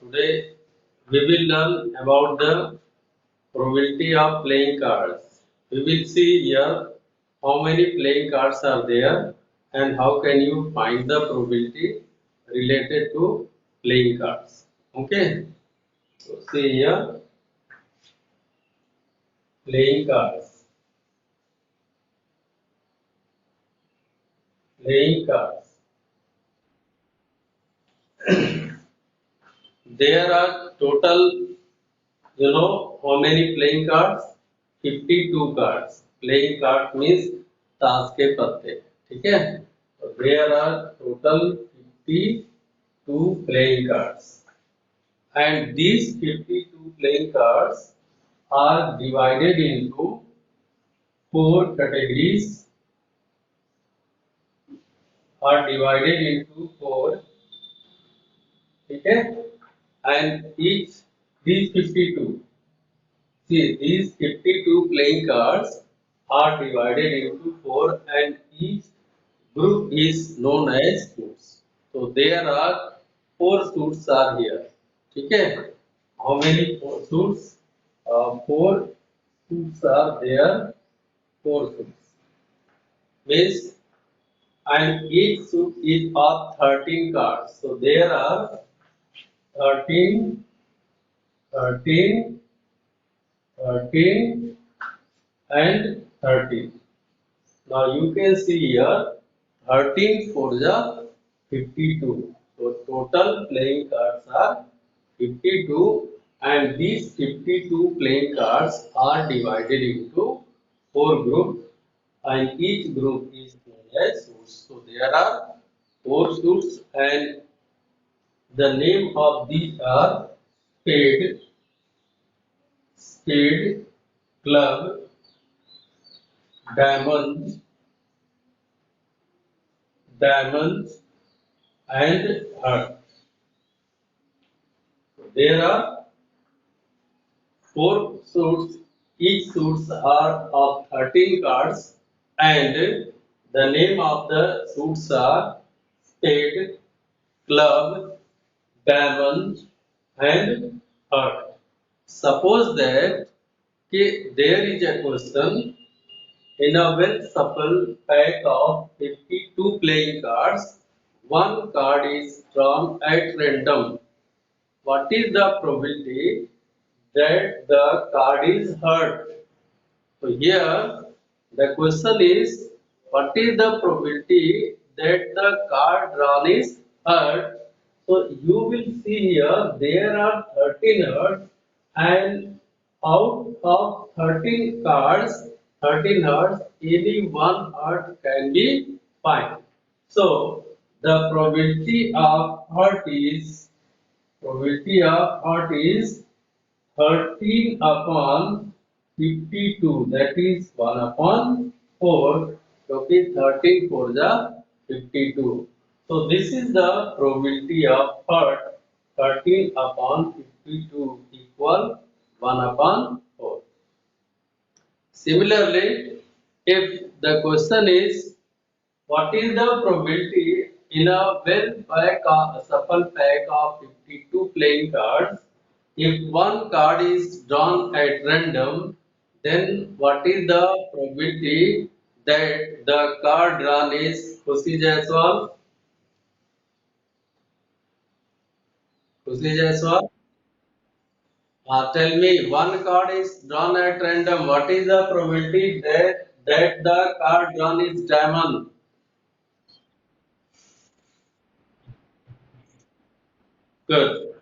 Today we will learn about the probability of playing cards. We will see here how many playing cards are there and how can you find the probability related to playing cards. Okay, so see here playing cards. Playing cards. There are total, you know how many playing cards? 52 cards. Playing card means ताश के पत्ते. ठीक है? So there are total 52 playing cards. And these 52 playing cards are divided into four categories. Are divided into four. ठीक है? And each these 52. See, these 52 playing cards are divided into four and each group is known as suits. So there are four suits are here. ठीक है? How many four suits? Four suits are there. Four suits. Means and each suit is of 13 cards. So there are 13, 13, 13 and 13. Now you can see here 13 for the 52. So total playing cards are 52 and these 52 playing cards are divided into four groups and each group is known as suits. So there are four suits and the name of these are spade, spade, club, diamond, diamonds and heart. There are four suits. Each suits are of 13 cards and the name of the suits are spade, club, diamond and heart. Suppose that there is a question in a well shuffled pack of 52 playing cards, one card is drawn at random. What is the probability that the card is hurt? So here the question is what is the probability that the card drawn is hurt? So you will see here there are 13 hearts and out of 13 cards, 13 hearts, any one heart can be fine. So the probability of heart is 13 upon 52, that is 1 upon 4, okay, 13 for the 52. So this is the probability of heart, 13 upon 52 equal 1 upon 4. Similarly, if the question is what is the probability in a shuffle pack of 52 playing cards? If one card is drawn at random, then what is the probability that the card drawn is Khushi Jaiswal? Khushi Jaiswal? Tell me, one card is drawn at random. What is the probability that the card drawn is diamond? Good.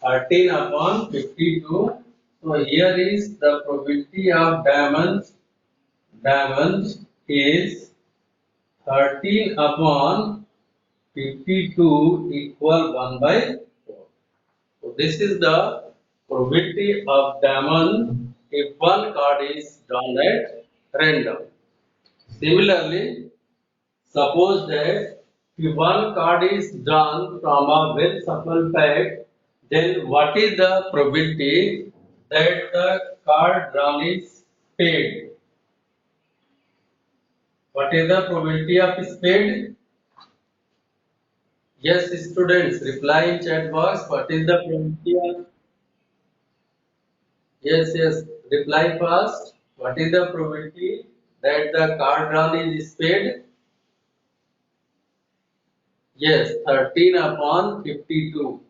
13 upon 52. So here is the probability of diamonds. Diamonds is 13 upon 52 equal 1 by 4. So this is the probability of diamond if one card is drawn at random. Similarly, suppose that if one card is drawn from a well shuffled pack, then what is the probability that the card drawn is spade? What is the probability of spade? Yes, students, reply in chat box. What is the probability of? Yes, yes. Reply first. What is the probability that the card run is sped? Yes, 13 upon 52.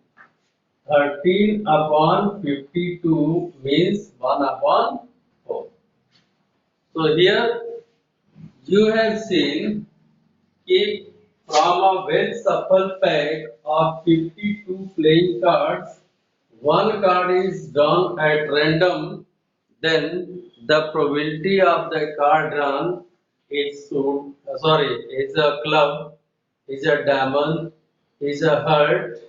13 upon 52 means 1 upon 4. So here you have seen if from a well shuffle pack of 52 playing cards, one card is drawn at random, then the probability of the card drawn is a club, is a diamond, is a heart,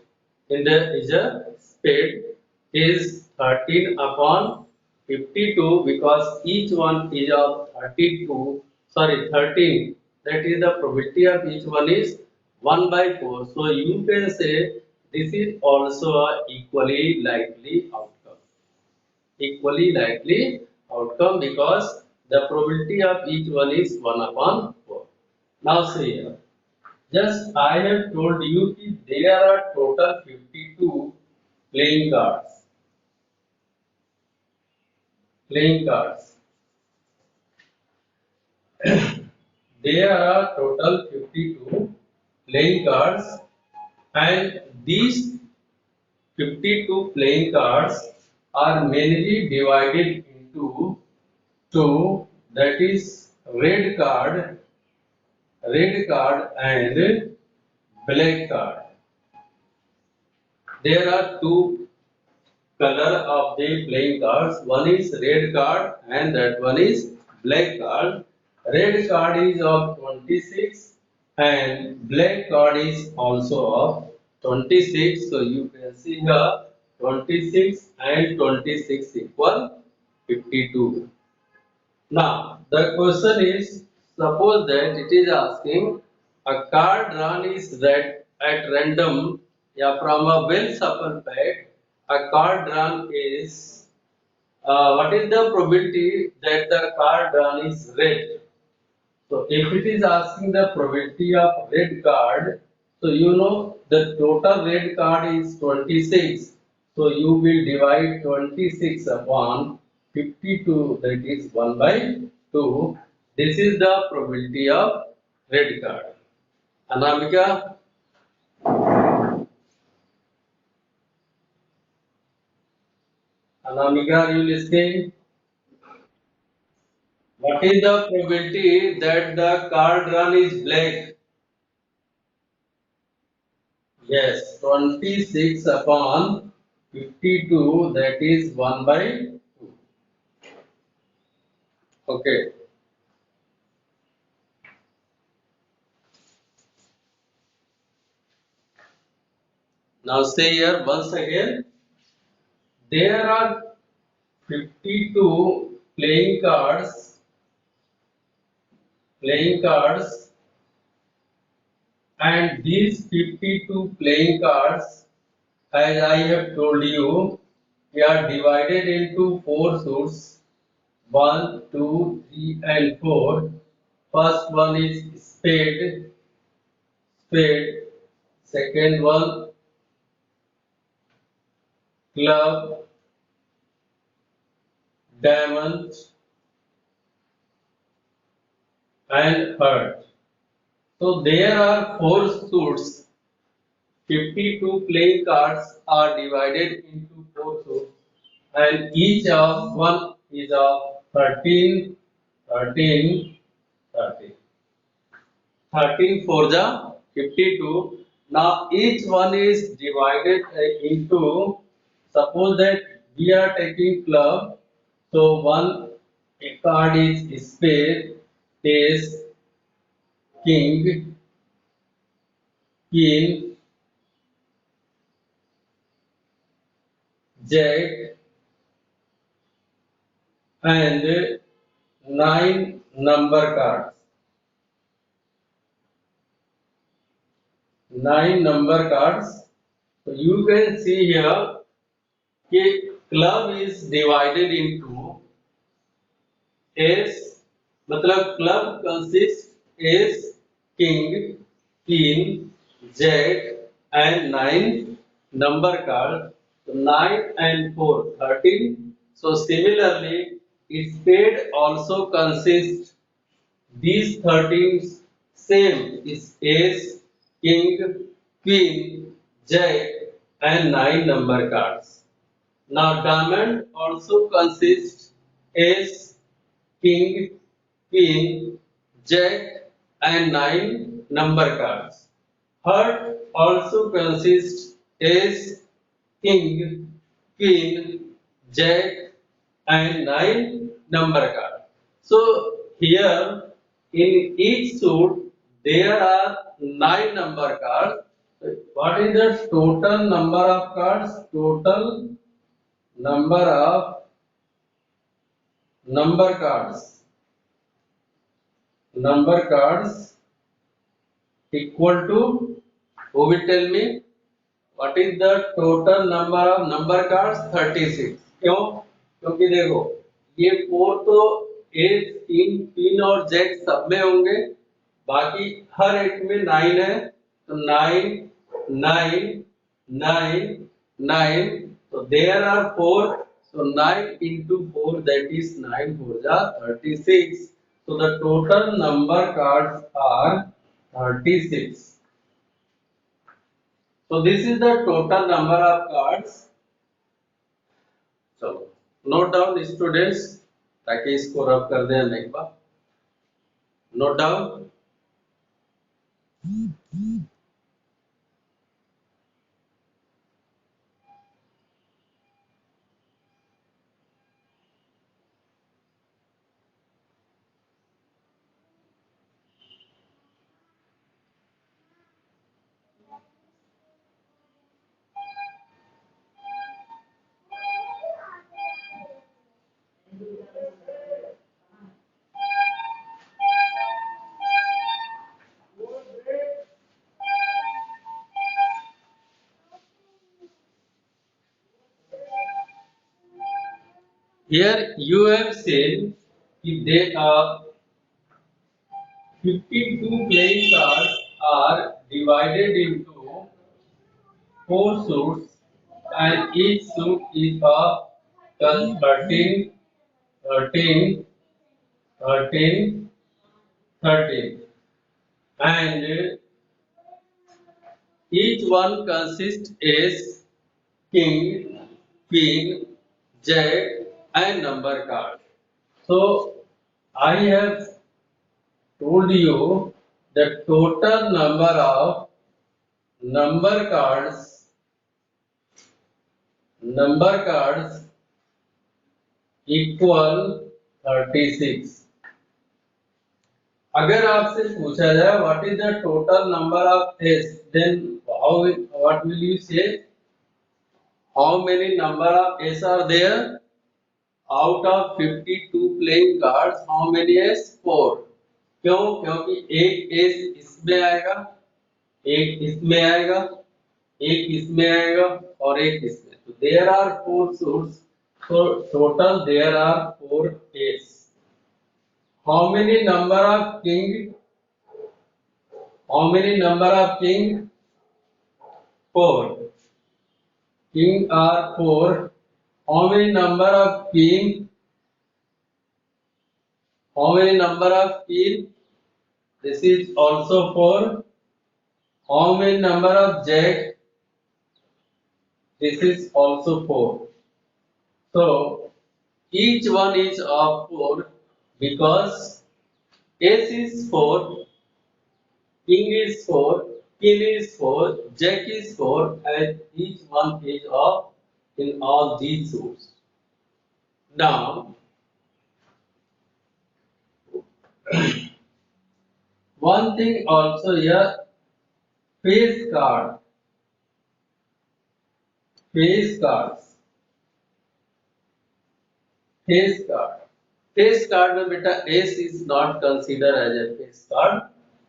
and is a spade is 13 upon 52 because each one is of 13. That is the probability of each one is 1 by 4. So you can say this is also a equally likely outcome. Equally likely outcome because the probability of each one is 1 upon 4. Now see here. Just I have told you that there are total 52 playing cards. Playing cards. There are total 52 playing cards, and these 52 playing cards are mainly divided into two, that is red card and black card. There are two color of the playing cards. One is red card and that one is black card. Red card is of 26 and black card is also of 26. So you can see here 26 and 26 equal 52. Now the question is, suppose that it is asking a card run is read at random, yeah, from a well shuffled pack. A card run is what is the probability that the card run is red? So if it is asking the probability of red card, so you know the total red card is 26. So you will divide 26 upon 52, that is 1 by 2. This is the probability of red card. Anamika, are you listening? What is the probability that the card run is black? Yes, 26 upon 52, that is 1 by 2. Okay. Now say here once again, there are 52 playing cards, and these 52 playing cards, as I have told you, they are divided into four suits: 1, 2, 3, and 4. First one is spade. Second one, club, diamond, and heart. So there are four suits. 52 playing cards are divided into four suits, and each of one is of 13, 13, 13. 13 for the 52. Now each one is divided into, suppose that we are taking club, so one card is spade, ace, king, queen, jack, and nine number cards. Nine number cards. So you can see here कि club is divided into ace, मतलब club consists ace, king, queen, jack, and 9 number card. So 9 and 4, 13. So similarly, its spade also consists these 13 same is ace, king, queen, jack and 9 number cards. Now diamond also consists ace, king, queen, jack and 9 number cards. Heart also consists ace, king, queen, jack and 9 number card. So here in each suit there are 9 number cards. What is the total number of cards? Total number of number cards. Number cards equal to, who will tell me what is the total number of number cards? 36. क्यों? क्योंकि देखो ये 4 तो S, king, queen और Jack सब में होंगे, बाकी हर एक में 9 है, तो 9 9 9 9, तो there are 4, so 9 into 4, that is 9 4 जा 36. So the total number cards are 36. So this is the total number of cards. चलो नोट डाउन स्टूडेंट्स, ताकि इसको रब कर दें हम एक बार. Note down. Here you have seen they are 52 playing cards are divided into 4 suits, and each suit is of 13, 13, 13, 13, and each one consists as king, queen, jack and number card. So I have told you the total number of number cards equal 36. अगर आपसे पूछा जाए what is the total number of S, then what will you say? How many number of S are there? Out of 52 playing cards, how many S? 4. क्यों? क्योंकि एक S इसमें आएगा, एक इसमें आएगा, एक इसमें आएगा और एक इसमें. तो there are 4 suits. So total there are 4 S. How many number of king? How many number of king? 4. King are 4. How many number of queen? How many number of queen? This is also 4. How many number of jack? This is also 4. So each one is of 4 because ace is 4, king is 4, queen is 4, jack is 4, and each one is of in all these suits. Now one thing also here, face card. Face cards. Face card. Face card में बेटा ace is not considered as a face card.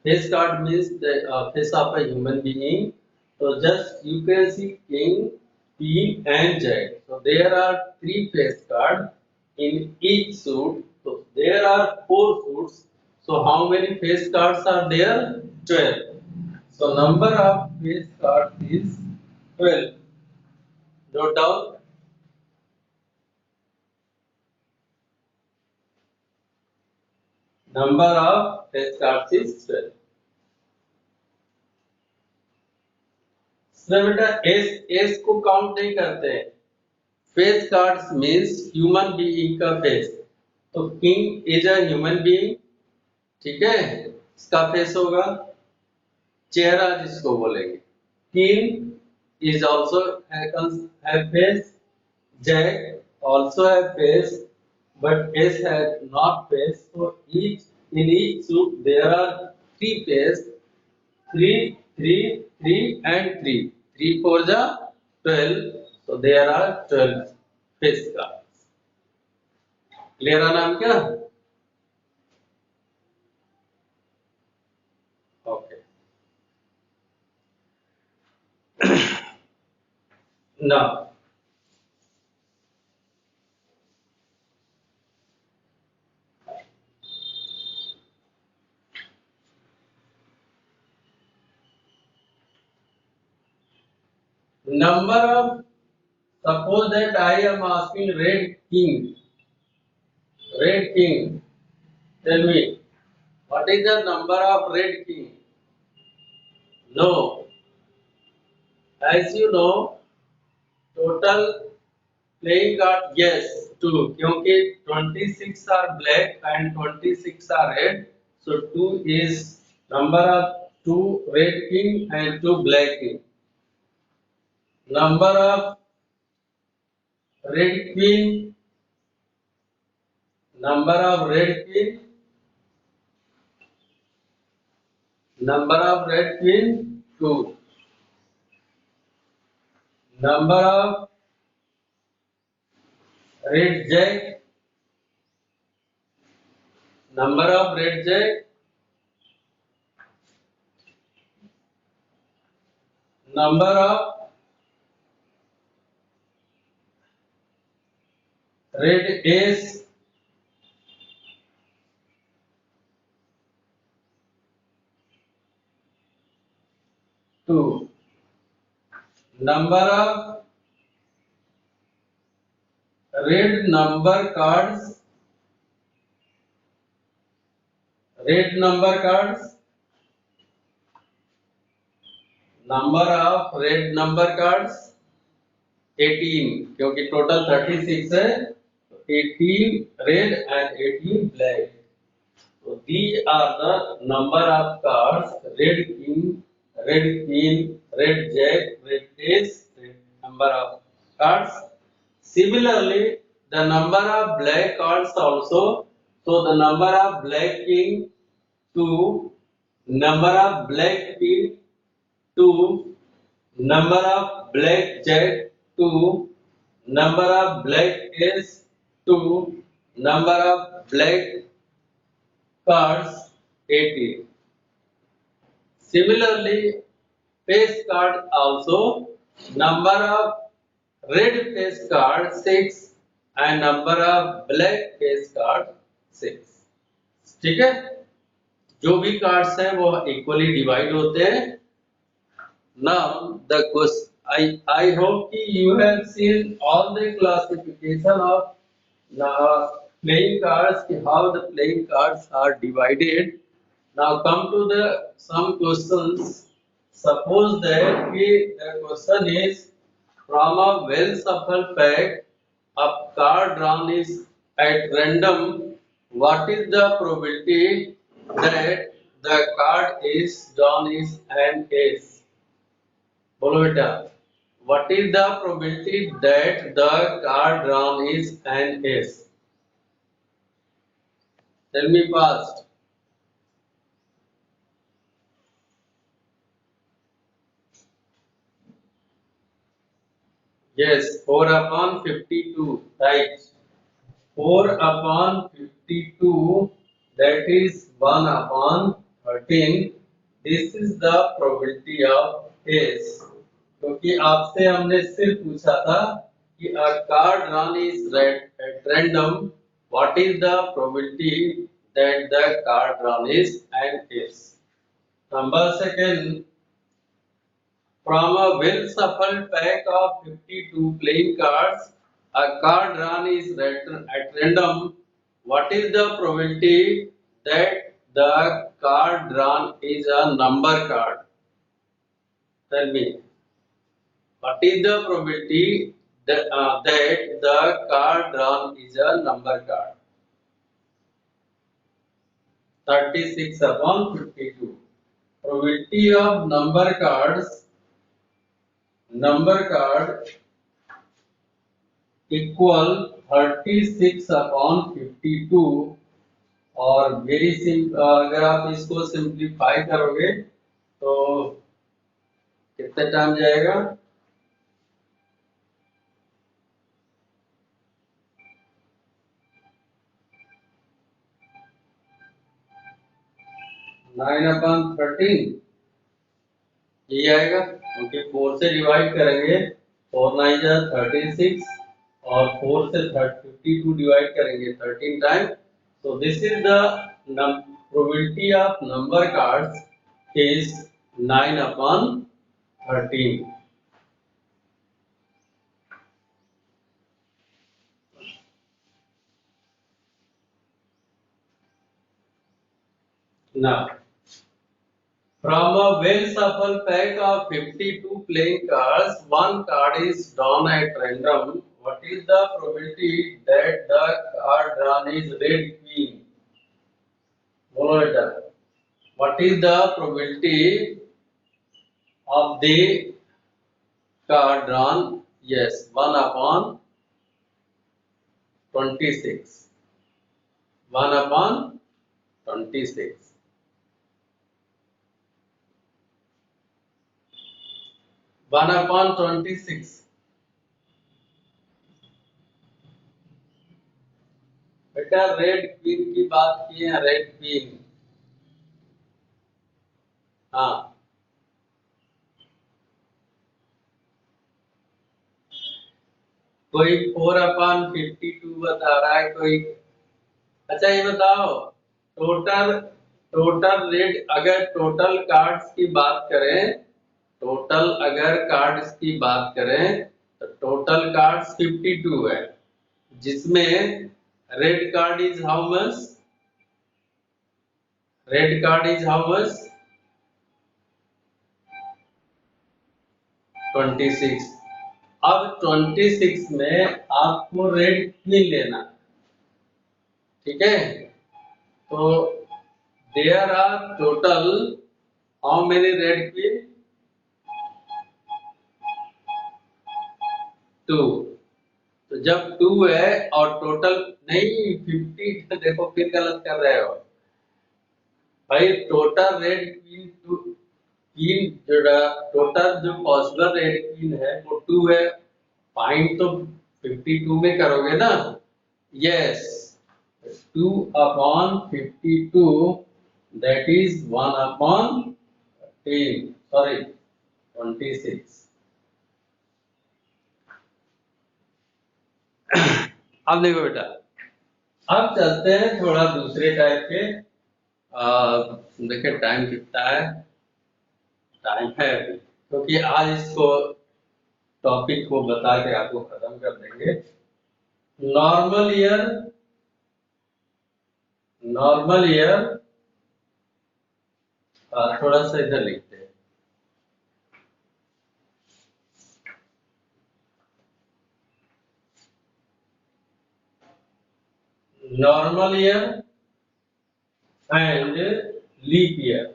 Face card means the face of a human being. So just you can see king, queen and jack. So there are 3 face cards in each suit. So there are 4 suits. So how many face cards are there? 12. So number of face cards is 12. Note down. Number of face cards is 12. इसमें बेटा S को count नहीं करते हैं. Face cards means human being का face. तो king is a human being. ठीक है, इसका फेस होगा. चेहरा जिसको बोलेंगे. King is also have face. Jack also have face, but S has not face. So in each suit there are three face, three, and three. 3 4 ja 12. So there are 12 face cards. Clear है नाम क्या? Okay. Now. Number of, suppose that I am asking red king. Red king. Tell me, what is the number of red king? No. As you know, total playing card, yes, 2. क्योंकि 26 are black and 26 are red. So 2 is number of 2 red king and 2 black king. Number of red queen. Number of red queen. Number of red queen 2. Number of red jack. Number of red jack. Number of red ace. Two. Number of red number cards. Red number cards. Number of red number cards 18, क्योंकि total 36 है. 18 red and 18 black. So these are the number of cards: red king, red queen, red jack, red ace. Red number of cards. Similarly, the number of black cards also. So the number of black king 2, number of black queen 2, number of black jack 2, number of black ace 2, number of black cards 18. Similarly, face card also, number of red face card 6 and number of black face card 6. ठीक है, जो भी cards हैं वो equally divide होते हैं. Now the question, I hope you have seen all the classification of playing cards, how the playing cards are divided. Now come to the some questions. Suppose that the question is, from a well shuffled pack, a card drawn is at random. What is the probability that the card is drawn is an ace? बोलो बेटा, what is the probability that the card drawn is an ace? Tell me fast. Yes, 4 upon 52, right. 4 upon 52, that is 1 upon 13. This is the probability of ace. क्योंकि आपसे हमने सिर्फ पूछा था कि a card drawn is at random, what is the probability that the card drawn is an ace? Number second, From a well shuffled pack of 52 playing cards, a card drawn is at random. What is the probability that the card drawn is a number card? Tell me. What is the probability that the card drawn is a number card? 36 upon 52. Probability of number card equal 36 upon 52 और very simple अगर आप इसको simplify करोगे तो कितना time जाएगा 9/13 ये आएगा क्योंकि 4 से डिवाइड करेंगे 4 9 जा 36 और 4 से 52 डिवाइड करेंगे 13 time so this is the probability of number cards is 9/13 now from a well shuffled pack of 52 playing cards, one card is drawn at random. What is the probability that the card drawn is red queen? Follow it up. What is the probability of the card drawn? Yes, 1/26. 1/26. 1/26. बेटा red queen की बात की है red queen हाँ कोई 4/52 बता रहा है कोई अच्छा ये बताओ टोटल रेड अगर टोटल कार्ड्स की बात करें टोटल अगर कार्ड्स की बात करें तो टोटल कार्ड्स 52 है जिसमें red card is how much red card is how much 26 अब 26 में आपको रेड क्वीन लेना ठीक है तो there are total how many red queen 2 तो जब 2 है और टोटल नहीं 50 देखो फिर गलत कर रहे हो भाई टोटल रेड क्वीन जो टोटल जो पॉसिबल रेड क्वीन है वो 2 है फाइंड तो 52 में करोगे ना यस 2/52 that is 1/10 sorry 26 अब देखो बेटा अब चलते हैं थोड़ा दूसरे टाइप के देखिए टाइम कितना है टाइम है अभी क्योंकि आज इसको टॉपिक को बता के आपको खत्म कर देंगे नॉर्मल ईयर थोड़ा सा इधर लिखते हैं normal year and leap year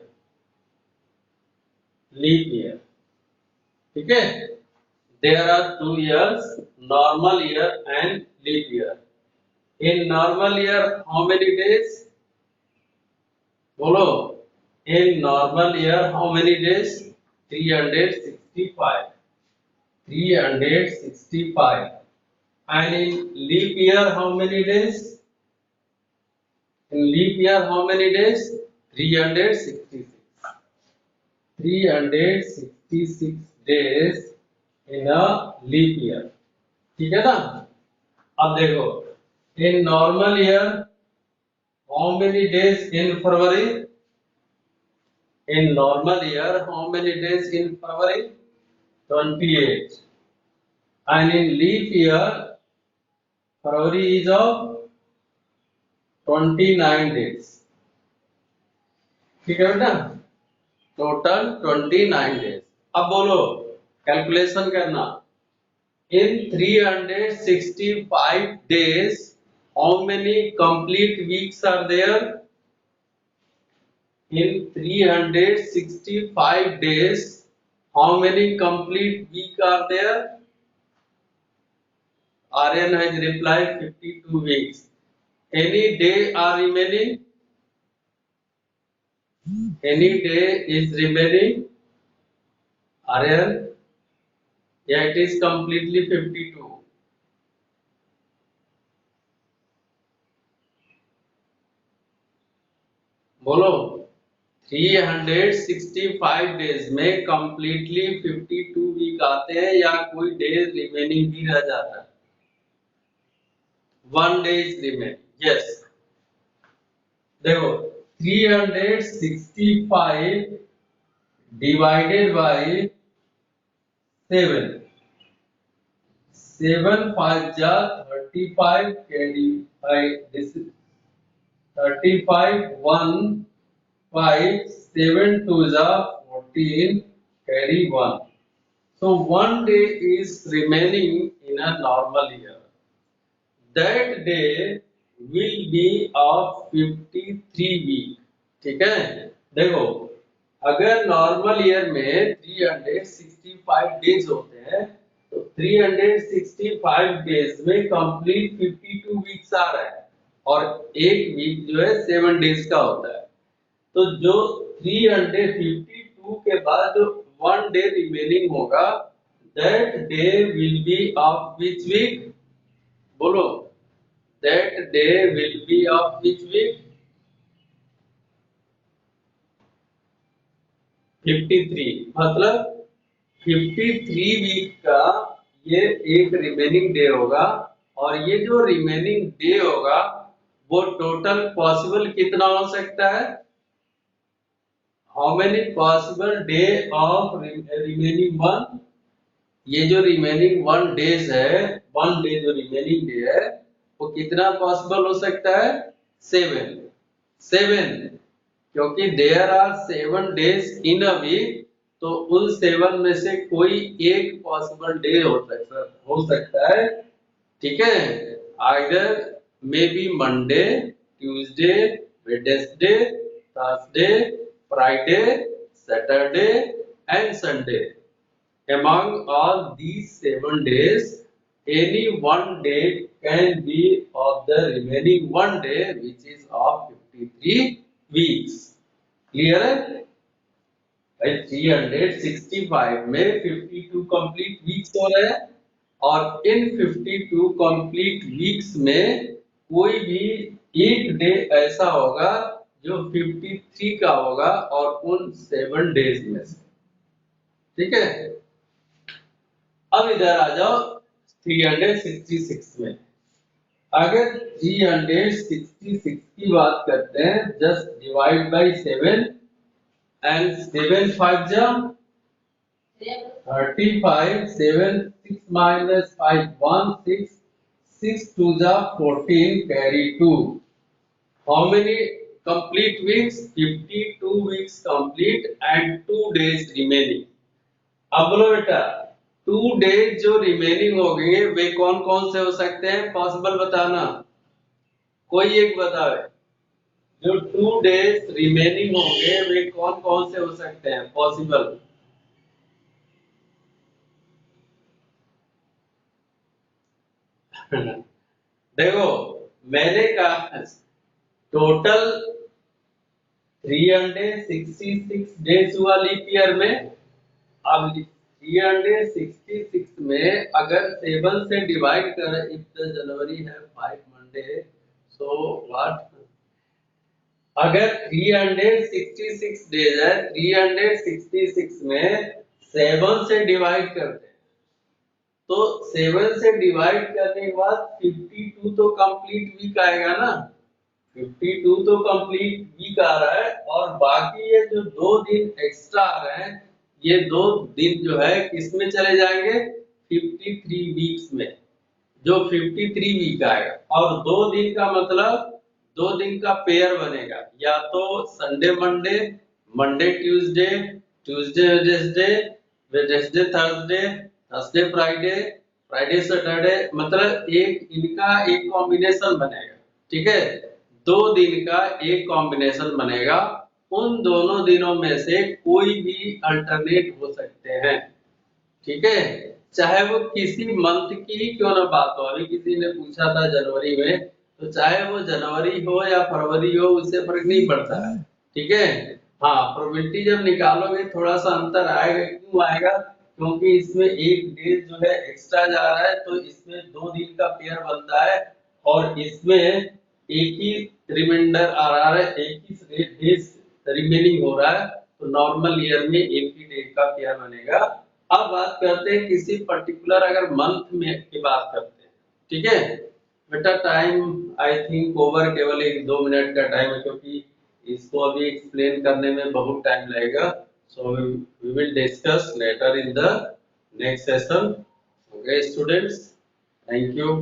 ठीक है there are 2 years normal year and leap year in normal year how many days बोलो in normal year how many days 365 and in leap year how many days in leap year how many days 366 days in a leap year ठीक है ना अब देखो in normal year how many days in February in normal year how many days in February 28, and in leap year February is of 29 days. ठीक है बेटा, total 29 days. अब बोलो कैलकुलेशन करना, इन 365 days how many complete weeks are there? In 365 days how many complete week are there? Aryan has replied 52 weeks. Any day are remaining? Any day is remaining? Aryan? Yeah, it is completely 52. बोलो 365 days में completely 52 week आते हैं या कोई day remaining भी रह जाता है? 1 डे इज रिमेनिंग। यस, देखो 365 डिवाइडेड बाय 7, 7 5 जा 35 कैरी बाय दिस 35 1 5 7 2 जा 14 carry 1. So 1 day is remaining in a normal year. That day will be of 53 week. ठीक है, देखो अगर नॉर्मल ईयर में 365 डेज होते हैं तो 365 डेज में कंप्लीट 52 वीक्स आ रहा है और एक वीक जो है 7 डेज का होता है। तो जो 352 के बाद जो 1 डे रिमेनिंग होगा, that day will be of which week? बोलो, that day will be of which week? 53। मतलब 53 वीक का ये एक रिमेनिंग डे होगा और ये जो रिमेनिंग डे होगा वो टोटल पॉसिबल कितना हो सकता है? How many possible day of remaining one? ये जो रिमेनिंग 1 डेज है, 1 डे जो रिमेनिंग डे है वो कितना पॉसिबल हो सकता है? 7, 7, क्योंकि there are 7 days in a week, तो उन 7 में से कोई एक पॉसिबल डे हो सकता है। ठीक है, either may be Monday, Tuesday, Wednesday, Thursday, Friday, Saturday and Sunday. Among all these 7 days, any one day can be of the remaining 1 day, which is of 53 weeks. Clear है? भाई 365 में 52 complete weeks हो रहे हैं और इन 52 complete weeks में कोई भी एक डे ऐसा होगा जो 53 का होगा और उन 7 डेज में से। ठीक है, अब इधर आ जाओ 366 में। अगर 366 की बात करते हैं, जस्ट डिवाइड बाय 7 एंड 7 5 जा 35, 7 6 minus 5 1 6 6 2 जा 14 carry 2. How many complete weeks? 52 weeks complete and 2 days remaining. अब बोलो बेटा 2 डेज जो रिमेनिंग हो गए वे कौन कौन से हो सकते हैं? पॉसिबल बताना, कोई एक बताओ। जो 2 डेज रिमेनिंग होंगे वे कौन कौन से हो सकते हैं पॉसिबल? देखो मैंने कहा टोटल 366 डेज हुआ लीप ईयर में। अब 366 में अगर 7 से डिवाइड करें, इफ द जनवरी है 5 मंडे, सो व्हाट? अगर 366 डेज है, 366 में 7 से डिवाइड करते हैं तो 7 से डिवाइड करने के बाद 52 तो कंप्लीट वीक आएगा ना, 52 तो कंप्लीट वीक आ रहा है और बाकी ये जो 2 दिन एक्स्ट्रा आ रहे हैं ये 2 दिन जो है किस में चले जाएंगे, 53 वीक्स में, जो 53 वीक आएगा। और 2 दिन का मतलब 2 दिन का पेयर बनेगा, या तो Sunday Monday, Monday Tuesday, Tuesday Wednesday, Wednesday Thursday, Thursday Friday, Friday Saturday, मतलब एक इनका एक कॉम्बिनेशन बनेगा। ठीक है, 2 दिन का एक कॉम्बिनेशन बनेगा। उन दोनों दिनों में से कोई भी अल्टरनेट हो सकते हैं। ठीक है, चाहे वो किसी मंथ की ही क्यों ना बात हो। अभी किसी ने पूछा था जनवरी में, तो चाहे वो जनवरी हो या फरवरी हो, उससे फर्क नहीं पड़ता है। ठीक है, हाँ, प्रोबेबिलिटी जब निकालोगे थोड़ा सा अंतर आएगा। क्यों आएगा, क्योंकि इसमें एक डे जो है एक्स्ट्रा जा रहा है, तो इसमें 2 दिन का पेयर बनता है, और इसमें एक ही रिमाइंडर आ रहा है, एक ही डेज रिमेनिंग हो रहा है, तो नॉर्मल ईयर में एक ही डे का पेयर बनेगा। अब बात करते हैं किसी पर्टिकुलर अगर मंथ में की बात करते हैं। ठीक है बेटा, टाइम आई थिंक ओवर, केवल 1-2 मिनट का टाइम है, क्योंकि इसको अभी एक्सप्लेन करने में बहुत टाइम लगेगा। So we will discuss later in the next session. Okay students, thank you.